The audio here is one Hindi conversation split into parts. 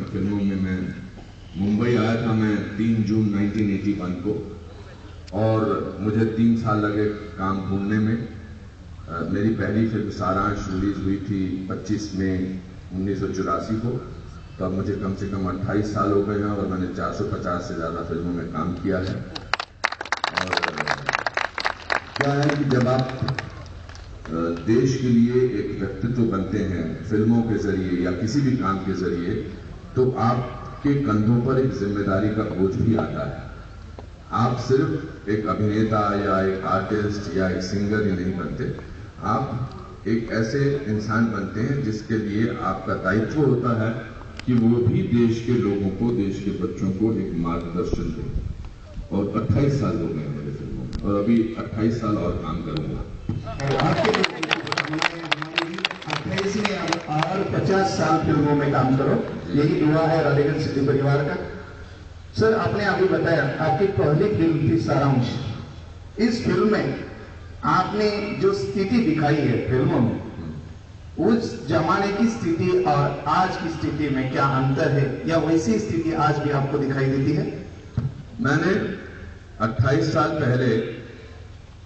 फिल्मों में मैं मुंबई आया था मैं 3 जून 1981 को, और मुझे 3 साल लगे काम ढूंढने में। मेरी पहली फिल्म सारांश रिलीज हुई थी 25 मई 1984 को। तो अब मुझे कम से कम 28 साल हो गए हैं और मैंने 450 से ज़्यादा फिल्मों में काम किया है। और क्या है कि जब आप देश के लिए एक व्यक्तित्व बनते हैं फिल्मों के जरिए या किसी भी काम के जरिए, तो आपके कंधों पर एक जिम्मेदारी का बोझ भी आता है। आप सिर्फ एक अभिनेता या एक आर्टिस्ट या एक सिंगर ही नहीं बनते, आप एक ऐसे इंसान बनते हैं जिसके लिए आपका दायित्व होता है कि वो भी देश के लोगों को, देश के बच्चों को एक मार्गदर्शन दे। और 28 साल हो गए मेरे फिल्मों में, और अभी 28 साल और काम करूंगा। आपके 28 में और 50 साल फिल्मों में काम करो, यही दुआ है राधेगंज सिटी परिवार का। सर, आपने अभी बताया आपकी पहली फिल्म थी सारांश। इस फिल्म में आपने जो स्थिति दिखाई है फिल्मों में, उस जमाने की स्थिति और आज की स्थिति में क्या अंतर है, या वैसी स्थिति आज भी आपको दिखाई देती है? मैंने 28 साल पहले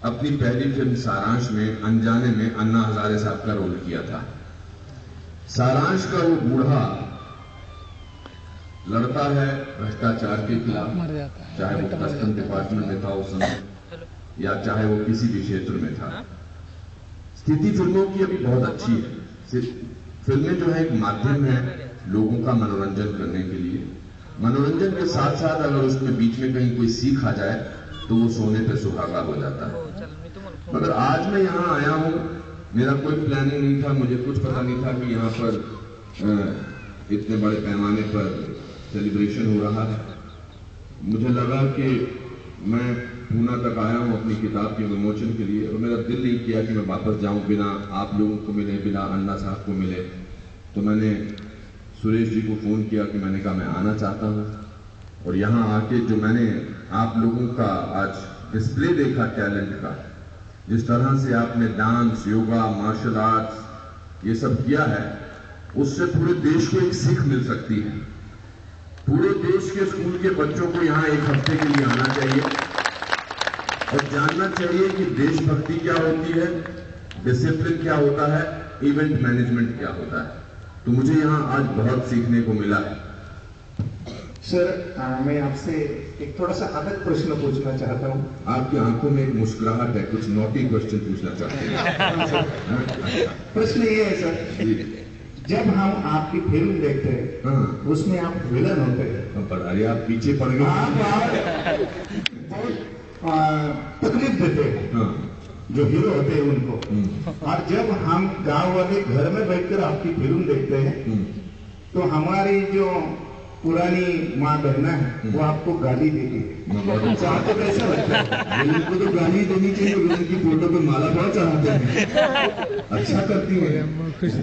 अपनी पहली फिल्म सारांश में अनजाने में अन्ना हजारे साहब का रोल किया था। सारांश का वो बूढ़ा लड़ता है भ्रष्टाचार के खिलाफ, चाहे वो कस्टम डिपार्टमेंट में था उस समय या चाहे वो किसी भी क्षेत्र में था। स्थिति फिल्मों की अभी बहुत अच्छी है। फिल्में जो है एक माध्यम है लोगों का मनोरंजन करने के लिए। मनोरंजन के साथ साथ अगर उसमें बीच में कहीं कोई सीख आ जाए तो वो सोने पे सुहागा हो जाता है। मगर आज मैं यहाँ आया हूँ, मेरा कोई प्लानिंग नहीं था, मुझे कुछ पता नहीं था कि यहाँ पर इतने बड़े पैमाने पर सेलिब्रेशन हो रहा है। मुझे लगा कि मैं पूना तक आया हूँ अपनी किताब के विमोचन के लिए, और मेरा दिल नहीं किया कि मैं वापस जाऊँ बिना आप लोगों को मिले, बिना अन्ना साहब को मिले। तो मैंने सुरेश जी को फोन किया कि मैंने कहा मैं आना चाहता हूँ, और यहाँ आके जो मैंने आप लोगों का आज डिस्प्ले देखा टैलेंट का, जिस तरह से आपने डांस, योगा, मार्शल आर्ट्स ये सब किया है, उससे पूरे देश को एक सीख मिल सकती है। पूरे देश के स्कूल के बच्चों को यहाँ एक हफ्ते के लिए आना चाहिए और जानना चाहिए कि देशभक्ति क्या होती है, डिसिप्लिन क्या होता है, इवेंट मैनेजमेंट क्या होता है। तो मुझे यहाँ आज बहुत सीखने को मिला है। सर, मैं आपसे एक थोड़ा सा अलग प्रश्न पूछना चाहता हूँ। आपकी आंखों में एक मुस्कुराहट है, कुछ नोटी क्वेश्चन पूछना चाहते हैं? प्रश्न ये है सर, जब हम आपकी फिल्म देखते हैं उसमें आप विलन होते हैं। पर अरे आप पीछे पड़ गए, तकलीफ देते हैं जो हीरो होते हैं उनको। और जब हम गांव वाले घर में बैठकर आपकी फिल्म देखते हैं तो हमारी जो पुरानी माँ बहना है वो आपको गाली देती है। तो आपको कैसा लगता है? उनको तो गाली देनी चाहिए, उनकी फोटो पे माला बहुत चढ़ाते हैं, अच्छा करती है।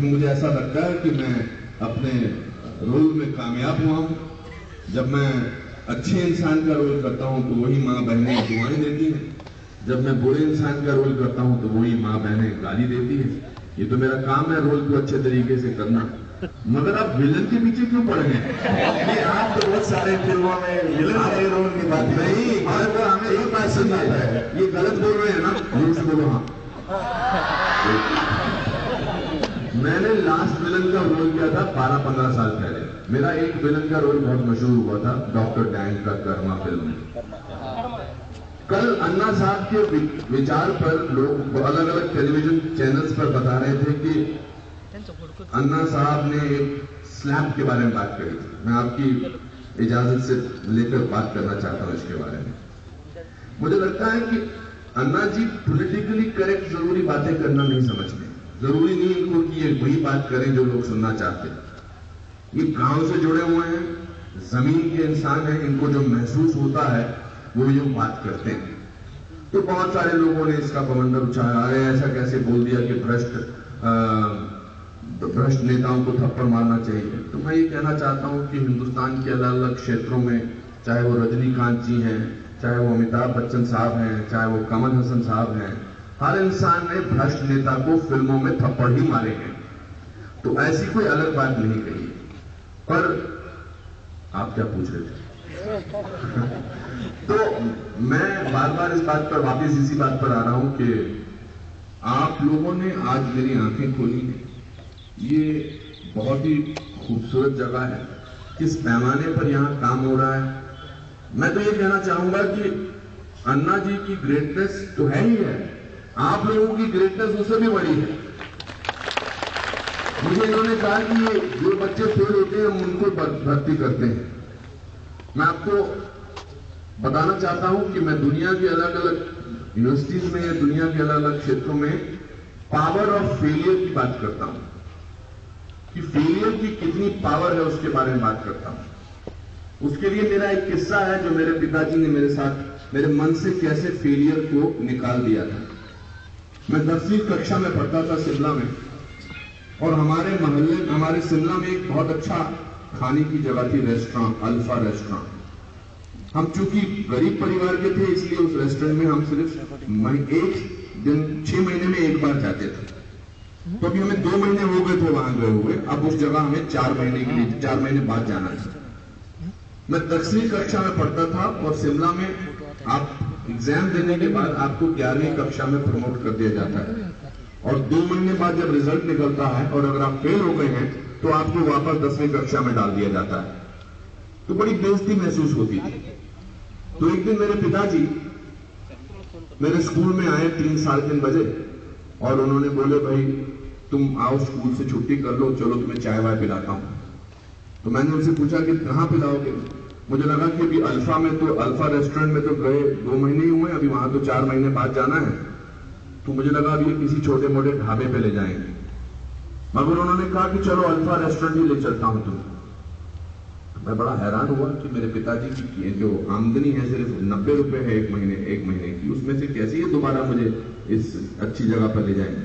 मुझे ऐसा लगता है कि मैं अपने रोल में कामयाब हुआ हूँ। जब मैं अच्छे इंसान का रोल करता हूँ तो वही माँ बहनें दुआएं देती हैं, जब मैं बुरे इंसान का रोल करता हूँ तो वही माँ बहनें गाली देती है। ये तो मेरा काम है, रोल को अच्छे तरीके से करना। मगर आप विलन के पीछे क्यों पड़ गए? आप तो बहुत सारे फिल्मों में विलन के रोल निभाते हैं। नहीं, हमें एक बात समझ आता है, ये गलत बोल रहे हैं ना, न्यूज बोलो। हाँ, मैंने लास्ट विलन का रोल किया था 12-15 साल पहले। मेरा एक विलन का रोल बहुत मशहूर हुआ था, डॉक्टर डैंग का कर्मा फिल्म में। कल अन्ना साहब के विचार पर लोग अलग अलग टेलीविजन चैनल्स पर बता रहे थे कि अन्ना साहब ने एक स्लैम के बारे में बात करी थी। मैं आपकी इजाजत से लेकर बात करना चाहता हूं इसके बारे में। मुझे लगता है कि अन्ना जी पॉलिटिकली करेक्ट जरूरी बातें करना नहीं समझते। जरूरी नहीं इनको कि ये वही बात करें जो लोग सुनना चाहते हैं। ये गांव से जुड़े हुए हैं, जमीन के इंसान हैं, इनको जो महसूस होता है वो यूं बात करते हैं। तो बहुत सारे लोगों ने इसका बवंडर उछाला, अरे ऐसा कैसे बोल दिया कि भ्रष्ट नेताओं को थप्पड़ मारना चाहिए। तो मैं ये कहना चाहता हूं कि हिंदुस्तान के अलग अलग क्षेत्रों में, चाहे वो रजनीकांत जी हैं, चाहे वो अमिताभ बच्चन साहब हैं, चाहे वो कमल हसन साहब हैं, हर इंसान ने भ्रष्ट नेता को फिल्मों में थप्पड़ ही मारे हैं। तो ऐसी कोई अलग बात नहीं कही। पर क्या पूछ रहे थे? तो मैं बार बार इस बात पर वापस इसी बात पर आ रहा हूं कि आप लोगों ने आज मेरी आंखें खोली हैं। ये बहुत ही खूबसूरत जगह है। किस पैमाने पर यहां काम हो रहा है, मैं तो ये कहना चाहूंगा कि अन्ना जी की ग्रेटनेस तो है ही है, आप लोगों की ग्रेटनेस उससे भी बड़ी है। मुझे इन्होंने कहा कि ये जो बच्चे फेल होते हैं हम उनको भर्ती करते हैं। मैं आपको बताना चाहता हूं कि मैं दुनिया की अलग अलग यूनिवर्सिटीज में या दुनिया के अलग अलग क्षेत्रों में पावर ऑफ फेलियर की बात करता हूं, कि फेलियर की कितनी पावर है उसके बारे में बात करता हूं। उसके लिए मेरा एक किस्सा है जो मेरे पिताजी ने मेरे साथ मेरे मन से कैसे फेलियर को निकाल दिया था। मैं 10वीं कक्षा में पढ़ता था शिमला में, और हमारे मोहल्ले हमारे शिमला में एक बहुत अच्छा खाने की जगह थी, रेस्टोरेंट, अल्फा रेस्टोरेंट। हम चूंकि गरीब परिवार के थे इसलिए उस रेस्टोरेंट में हम सिर्फ एक दिन 6 महीने में एक बार जाते थे, तो अभी हमें 2 महीने हो गए थे वहां गए हुए। अब उस जगह हमें 4 महीने बाद जाना था। मैं 10वीं कक्षा में पढ़ता था और शिमला में आप एग्जाम देने के बाद आपको 11वीं कक्षा में प्रमोट कर दिया जाता है, और 2 महीने बाद जब रिजल्ट निकलता है और अगर आप फेल हो गए हैं तो आपको वापस 10वीं कक्षा में डाल दिया जाता है। तो बड़ी बेइज्जती महसूस होती थी। तो एक दिन मेरे पिताजी मेरे स्कूल में आए 3 साढ़े 3 बजे, और उन्होंने बोले, भाई तुम आओ स्कूल से छुट्टी कर लो, चलो तुम्हें चाय वाय पिलाता हूं। तो मैंने उनसे पूछा कि कहां पिलाओगे? मुझे लगा कि अभी अल्फा रेस्टोरेंट में तो गए 2 महीने ही हुए, अभी वहां तो 4 महीने बाद जाना है। तो मुझे लगा अभी किसी छोटे मोटे ढाबे पे ले जाएंगे, मगर उन्होंने कहा कि चलो अल्फा रेस्टोरेंट ही ले चलता हूं तुम्हें। मैं बड़ा हैरान हुआ कि मेरे पिताजी की जो आमदनी है सिर्फ 90 रुपए है एक महीने की, उसमें से कैसे ये दोबारा मुझे इस अच्छी जगह पर ले जाएंगे।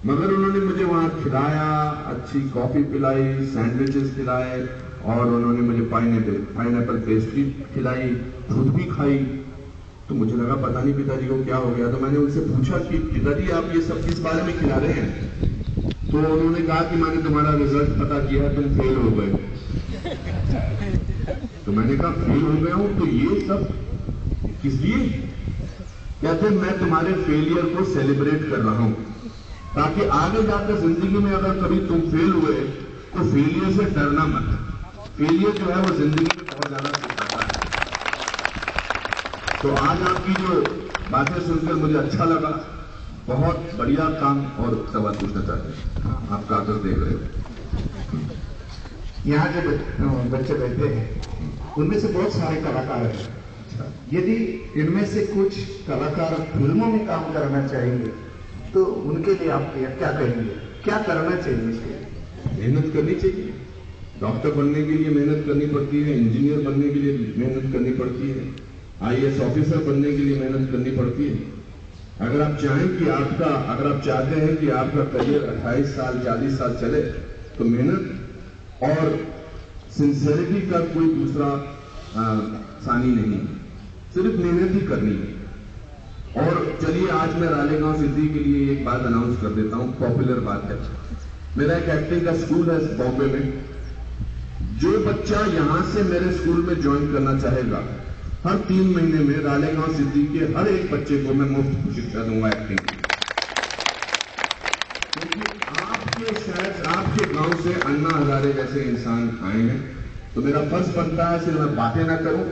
मगर उन्होंने मुझे वहां खिलाया, अच्छी कॉफी पिलाई, सैंडविचेस खिलाए, और उन्होंने मुझे पाइनएप्पल पेस्ट्री खिलाई, दूध भी खाई। तो मुझे लगा पता नहीं पिताजी को क्या हो गया। तो मैंने उनसे पूछा कि पिताजी आप ये सब किस बारे में खिला रहे हैं? तो उन्होंने कहा कि मैंने तुम्हारा रिजल्ट पता किया, तुम फेल हो गए। तो मैंने कहा फेल हो गया हूं तो ये सब किस लिए? कहते मैं तुम्हारे फेलियर को सेलिब्रेट कर रहा हूं, ताकि आगे जाकर जिंदगी में अगर कभी तुम फेल हुए तो फेलियर से डरना मत। फेलियर जो है वो जिंदगी में बहुत ज्यादा सिखाता है। तो आज आपकी जो बातें सुनकर मुझे अच्छा लगा, बहुत बढ़िया काम। और सवाल पूछना चाहते हैं, आप कागज देख रहे हो। यहाँ जो बच्चे बैठे हैं उनमें से बहुत सारे कलाकार हैं। यदि इनमें से कुछ कलाकार फिल्मों में काम करना चाहेंगे तो उनके लिए आप क्या कहेंगे, क्या करना चाहिए इसके लिए? मेहनत करनी चाहिए। डॉक्टर बनने के लिए मेहनत करनी पड़ती है, इंजीनियर बनने के लिए मेहनत करनी पड़ती है, IAS ऑफिसर बनने के लिए मेहनत करनी पड़ती है। अगर आप चाहते हैं कि आपका करियर 28 साल 40 साल चले, तो मेहनत और सिंसियरिटी का कोई दूसरा सानी नहीं, सिर्फ मेहनत ही करनी है। और चलिए आज मैं रालेगांव सिद्धि के लिए एक बात अनाउंस कर देता हूं, पॉपुलर बात है। मेरा एक एक्टिंग का स्कूल है बॉम्बे में। जो बच्चा यहां से मेरे स्कूल में ज्वाइन करना चाहेगा, हर 3 महीने में रालेगांव सिद्धि के हर एक बच्चे को मैं मुफ्त शिक्षा दूंगा एक्टिंग की। क्योंकि आपके गांव से अन्ना हजारे जैसे इंसान आए हैं, तो मेरा फर्ज बनता है सिर्फ मैं बातें ना करूं।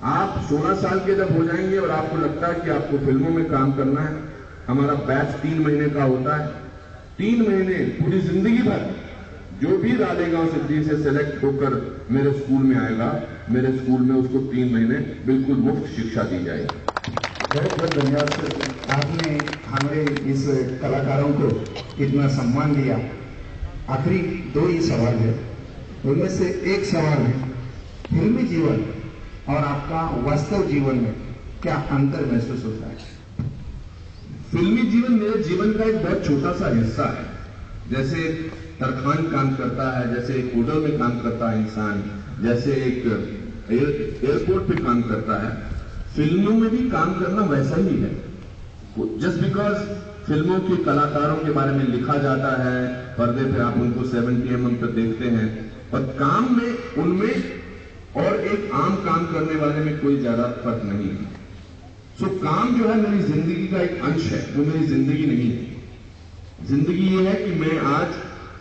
आप 16 साल के जब हो जाएंगे और आपको लगता है कि आपको फिल्मों में काम करना है, हमारा बैच 3 महीने का होता है। 3 महीने पूरी जिंदगी भर जो भी रालेगांव सिद्धि से सेलेक्ट होकर मेरे स्कूल में आएगा, मेरे स्कूल में उसको 3 महीने बिल्कुल मुफ्त शिक्षा दी जाएगी। बहुत बहुत धन्यवाद सर, आपने हमारे इस कलाकारों को इतना सम्मान दिया। आखिरी 2 ही सवाल है, उनमें से एक सवाल है, फिल्मी जीवन और आपका वास्तव जीवन में क्या अंतर महसूस होता है? फिल्मी जीवन मेरे जीवन का एक बहुत छोटा सा हिस्सा है। जैसे तरखान काम करता है, जैसे एक होटल में काम करता है इंसान, जैसे एक एयरपोर्ट पे काम करता है, फिल्मों में भी काम करना वैसा ही है। जस्ट बिकॉज फिल्मों के कलाकारों के बारे में लिखा जाता है, पर्दे पे आप उनको 7 PM पर देखते हैं, और काम में उनमें और एक आम काम करने वाले में कोई ज्यादा फर्क नहीं है। सो काम जो है मेरी जिंदगी का एक अंश है, वो मेरी जिंदगी नहीं है। जिंदगी ये है कि मैं आज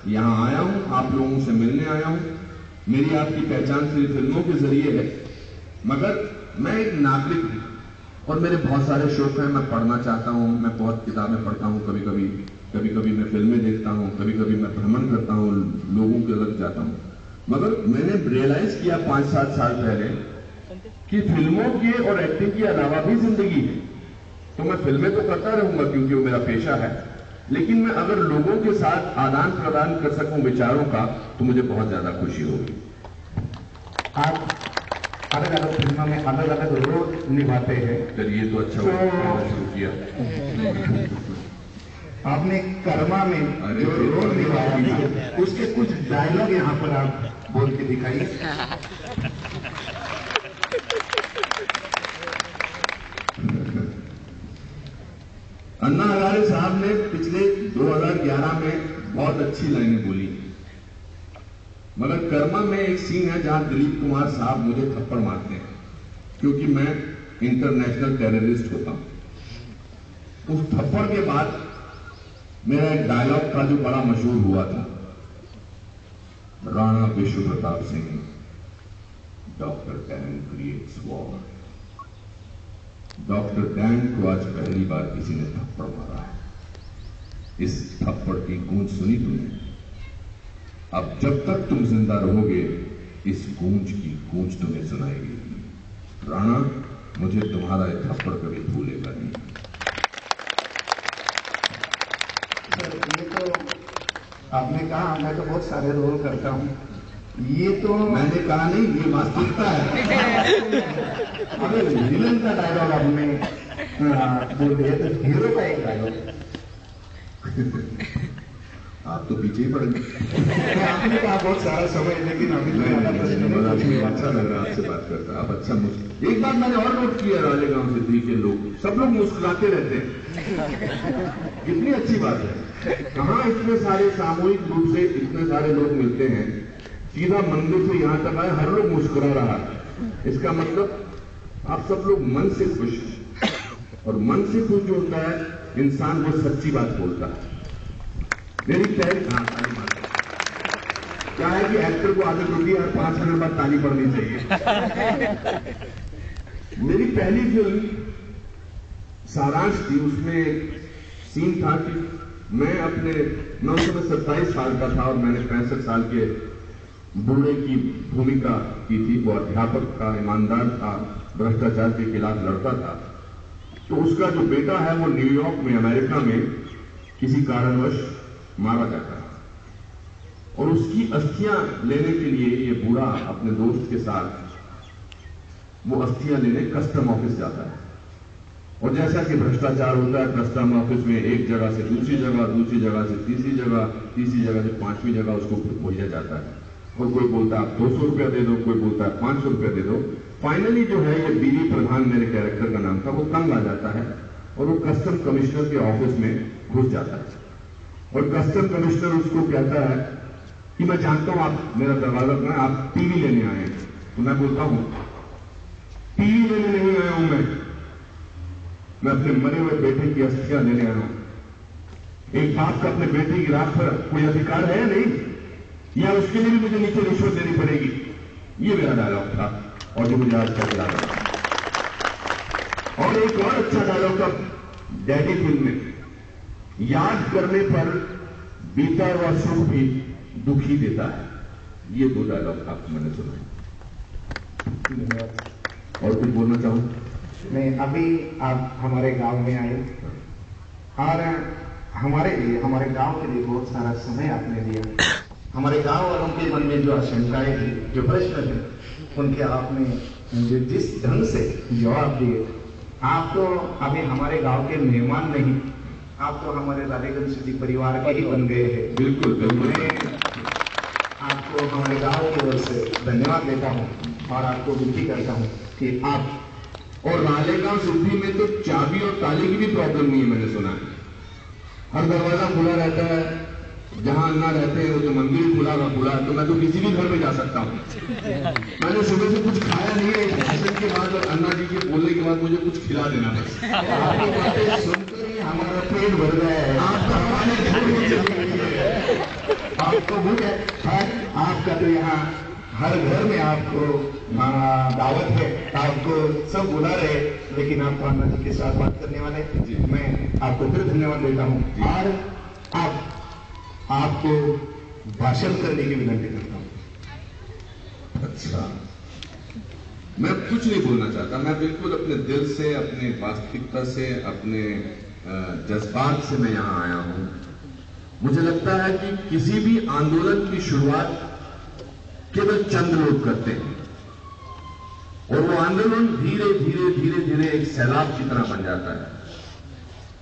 यहां आया हूं, आप लोगों से मिलने आया हूं। मेरी आपकी पहचान सिर्फ फिल्मों के जरिए है, मगर मैं एक नागरिक हूं और मेरे बहुत सारे शौक हैं। मैं पढ़ना चाहता हूं, मैं बहुत किताबें पढ़ता हूं, कभी कभी मैं फिल्में देखता हूं, कभी कभी मैं भ्रमण करता हूं, लोगों के अलग जाता हूं। मगर मैंने रियलाइज किया 5-7 साल पहले कि फिल्मों के और एक्टिंग के अलावा भी जिंदगी है। तो मैं फिल्में तो करता रहूंगा क्योंकि वो मेरा पेशा है, लेकिन मैं अगर लोगों के साथ आदान प्रदान कर सकूं विचारों का तो मुझे बहुत ज्यादा खुशी होगी। आप अलग अलग फिल्मों में अलग अलग रोल निभाते हैं। चलिए तो अच्छा हुआ शुरू किया। आपने कर्मा में जो रोल निभाया था उसके कुछ डायलॉग यहाँ पर आप बोल के दिखाइए। अन्ना हजारे साहब ने पिछले 2011 में बहुत अच्छी लाइनें बोली, मगर कर्मा में एक सीन है जहां दिलीप कुमार साहब मुझे थप्पड़ मारते हैं क्योंकि मैं इंटरनेशनल टेररिस्ट होता हूं। उस थप्पड़ के बाद मेरा एक डायलॉग था जो बड़ा मशहूर हुआ था, राणा विश्व Pratap Singh, doctor Dan creates war. Doctor Dan को आज पहली बार किसी ने थप्पड़ मारा है। इस थप्पड़ की गूंज सुनी तुमने? अब जब तक तुम जिंदा रहोगे इस गूंज की गूंज तुम्हें सुनाई देगी। राणा, मुझे तुम्हारा यह थप्पड़ कभी भूलेगा नहीं। सर, ये तो आपने कहा मैं तो बहुत सारे रोल करता हूँ, ये तो मैंने कहा नहीं, ये वास्तविकता है। अरे विलन का डायलॉग आपने बोल दिया तो हीरो का एक डायलॉग आप तो पीछे ही पड़ गए। आपने कहा बहुत सारा समय, लेकिन अभी अच्छा लग रहा है आपसे बात करता। आप अच्छा मुस्कुरा। एक बात मैंने और नोट किया, रालेगांव सिद्धि के लोग सब लोग मुस्कुराते रहते हैं, कितनी अच्छी बात है। कहाँ इतने सारे सामूहिक रूप से इतने सारे लोग मिलते हैं, सीधा मंदिर से यहां तक आए, हर लोग मुस्कुरा रहा है। इसका मतलब आप सब लोग मन से खुश हैं, और मन से खुश जो होता है इंसान वो सच्ची बात बोलता है। मेरी पहली क्या है कि एक्टर को आदत होती है हर 5 मिनट बाद ताली पड़नी चाहिए। मेरी पहली फिल्म सारांश थी, उसमें एक सीन था कि मैं अपने 27 साल का था और मैंने 65 साल के बूढ़े की भूमिका की थी। वो अध्यापक था, ईमानदार था, भ्रष्टाचार के खिलाफ लड़ता था। तो उसका जो बेटा है वो न्यूयॉर्क में, अमेरिका में किसी कारणवश मारा जाता है, और उसकी अस्थियां लेने के लिए ये बूढ़ा अपने दोस्त के साथ वो अस्थियां लेने कस्टम ऑफिस जाता है। और जैसा कि भ्रष्टाचार होता है कस्टम ऑफिस में, एक जगह से दूसरी जगह, दूसरी जगह से तीसरी जगह, तीसरी जगह से 5वीं जगह उसको भेजा जाता है। और कोई बोलता है आप 200 रुपया दे दो, कोई बोलता है 500 रुपया दे दो। फाइनली जो है ये बीवी प्रधान, मेरे कैरेक्टर का नाम था, वो तंग आ जाता है और वो कस्टम कमिश्नर के ऑफिस में घुस जाता है। और कस्टम कमिश्नर उसको कहता है कि मैं जानता हूं आप मेरा दरवाजा पर हैं, आप टीवी लेने आए हैं। तो मैं बोलता हूं टीवी लेने नहीं आया हूं, मैं अपने मरे हुए बेटे की अस्थियां लेने आया हूं। एक बाप का अपने बेटे की राख पर कोई अधिकार है या नहीं, या उसके लिए भी मुझे नीचे रिश्वत देनी पड़ेगी? ये मेरा डायलॉग था और जो मुझे आज तक याद है। और एक और अच्छा डायलॉग था डैडी फिल्म में, याद करने पर बीता हुआ सुख भी दुखी देता है। ये 2 डायलॉग आपको मैंने सुना। और कुछ बोलना चाहूं? नहीं, अभी आप हमारे गांव में आए और हमारे लिए, हमारे गांव के लिए बहुत सारा समय आपने दिया। हमारे गांव वालों के मन में जो आशंकाएं थी, जो प्रश्न थे, उनके आपने जिस ढंग से जवाब दिए। आप तो अभी हमारे गांव के मेहमान नहीं, आप तो हमारे रालेगंज सिद्धि परिवार के ही बन गए हैं। बिल्कुल बिल्कुल। मैं आपको हमारे गांव की ओर से धन्यवाद देता हूं और आपको विनती करता हूं कि आप, और रालेगांव सिद्धि में तो चाबी और ताले की भी प्रॉब्लम नहीं है, मैंने सुना है। हर दरवाजा खुला रहता है, जहां अन्ना रहते हैं वो तो मंदिर खुला तो मैं तो किसी भी घर में जा सकता हूं। मैंने सुबह से कुछ खाया नहीं है, भाषण के बाद और अन्ना जी के बोलने के बाद मुझे कुछ खिला देना बस। आपकी बातें सुनकर ही हमारा पेट भर गया है। आपका आपको भूख है, आपका तो यहाँ हर घर में आपको दावत है, आपको सब बुला रहे, लेकिन आप अन्ना जी के साथ बात करने वाले। मैं आपको फिर धन्यवाद देता हूँ और आपको भाषण करने की विनती करता हूँ। अच्छा, मैं कुछ नहीं बोलना चाहता, मैं बिल्कुल अपने दिल से, अपनी वास्तविकता से, अपने जज्बात से मैं यहां आया हूं। मुझे लगता है कि किसी भी आंदोलन की शुरुआत केवल चंद लोग करते हैं और वो आंदोलन धीरे धीरे धीरे धीरे एक सैलाब की तरह बन जाता है,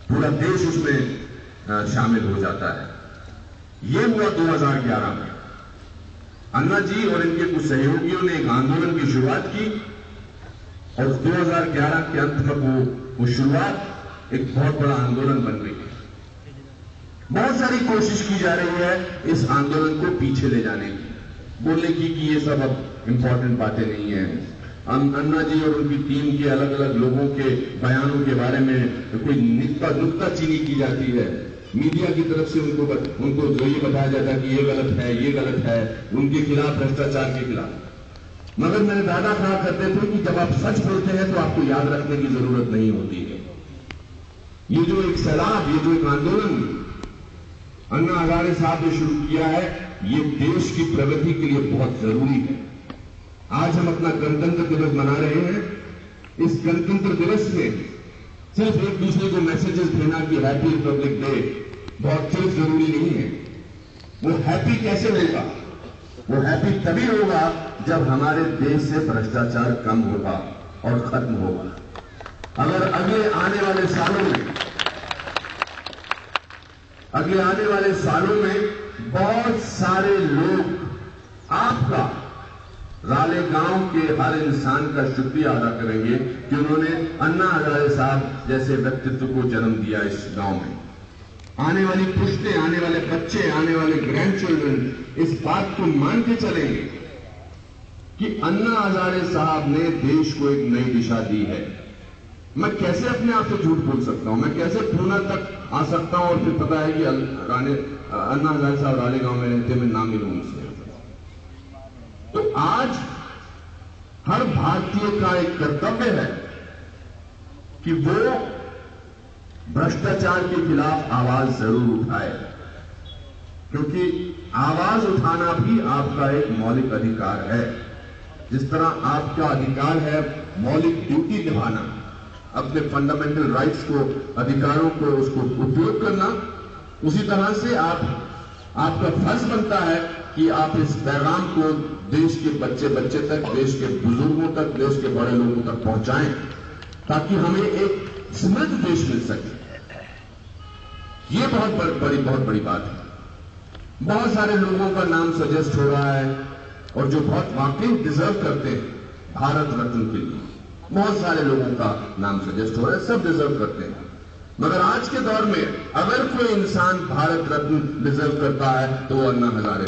पूरा देश उसमें शामिल हो जाता है। ये हुआ 2011 में। अन्ना जी और इनके कुछ सहयोगियों ने एक आंदोलन की शुरुआत की और 2011 के अंत तक वो शुरुआत एक बहुत बड़ा आंदोलन बन गई। बहुत सारी कोशिश की जा रही है इस आंदोलन को पीछे ले जाने की, बोलने की कि ये सब अब इंपॉर्टेंट बातें नहीं है। अन्ना जी और उनकी टीम के अलग अलग लोगों के बयानों के बारे में कोई नुक्ताचीनी की जाती है, मीडिया की तरफ से उनको जो ये बताया जाता है कि ये गलत है, उनके खिलाफ, भ्रष्टाचार के खिलाफ। मगर मेरे दादा कहा करते थे कि जब आप सच बोलते हैं तो आपको याद रखने की जरूरत नहीं होती है। ये जो एक सैलाब, ये जो एक आंदोलन अन्ना हजारे साहब ने शुरू किया है, ये देश की प्रगति के लिए बहुत जरूरी है। आज हम अपना गणतंत्र दिवस मना रहे हैं। इस गणतंत्र दिवस में सिर्फ एक दूसरे को मैसेजेस देना कि हैप्पी रिपब्लिक डे बहुत सिर्फ जरूरी नहीं है। वो हैप्पी कैसे होगा? वो हैप्पी तभी होगा जब हमारे देश से भ्रष्टाचार कम होगा और खत्म होगा। अगर अगले आने वाले सालों में बहुत सारे लोग आपका, रालेगांव के हर इंसान का शुक्रिया अदा करेंगे कि उन्होंने अन्ना हजारे साहब जैसे व्यक्तित्व को जन्म दिया इस गांव में। आने वाली पुश्तें, आने वाले बच्चे, आने वाले ग्रैंड चिल्ड्रन इस बात को मान के चलेंगे कि अन्ना हजारे साहब ने देश को एक नई दिशा दी है। मैं कैसे अपने आप से झूठ बोल सकता हूं? मैं कैसे पूना तक आ सकता हूं और फिर पता है कि अन्ना हजारे साहब रालेगांव में रहते, मैं ना मिलूं उनसे? तो आज हर भारतीय का एक कर्तव्य है कि वो भ्रष्टाचार के खिलाफ आवाज जरूर उठाए, क्योंकि आवाज उठाना भी आपका एक मौलिक अधिकार है। जिस तरह आपका अधिकार है मौलिक ड्यूटी निभाना, अपने फंडामेंटल राइट्स को, अधिकारों को, उसको उपयोग करना, उसी तरह से आपका फर्ज बनता है कि आप इस पैगाम को देश के बच्चे तक, देश के बुजुर्गों तक, देश के बड़े लोगों तक पहुंचाएं, ताकि हमें एक समृद्ध देश मिल सके। ये बहुत बड़ी बात है। बहुत सारे लोगों का नाम सजेस्ट हो रहा है और जो बहुत वाकई डिजर्व करते हैं भारत रत्न के लिए, बहुत सारे लोगों का नाम सजेस्ट हो रहा है, सब डिजर्व करते हैं। मगर आज के दौर में अगर कोई इंसान भारत रत्न डिजर्व करता है तो वो अन्ना हजारे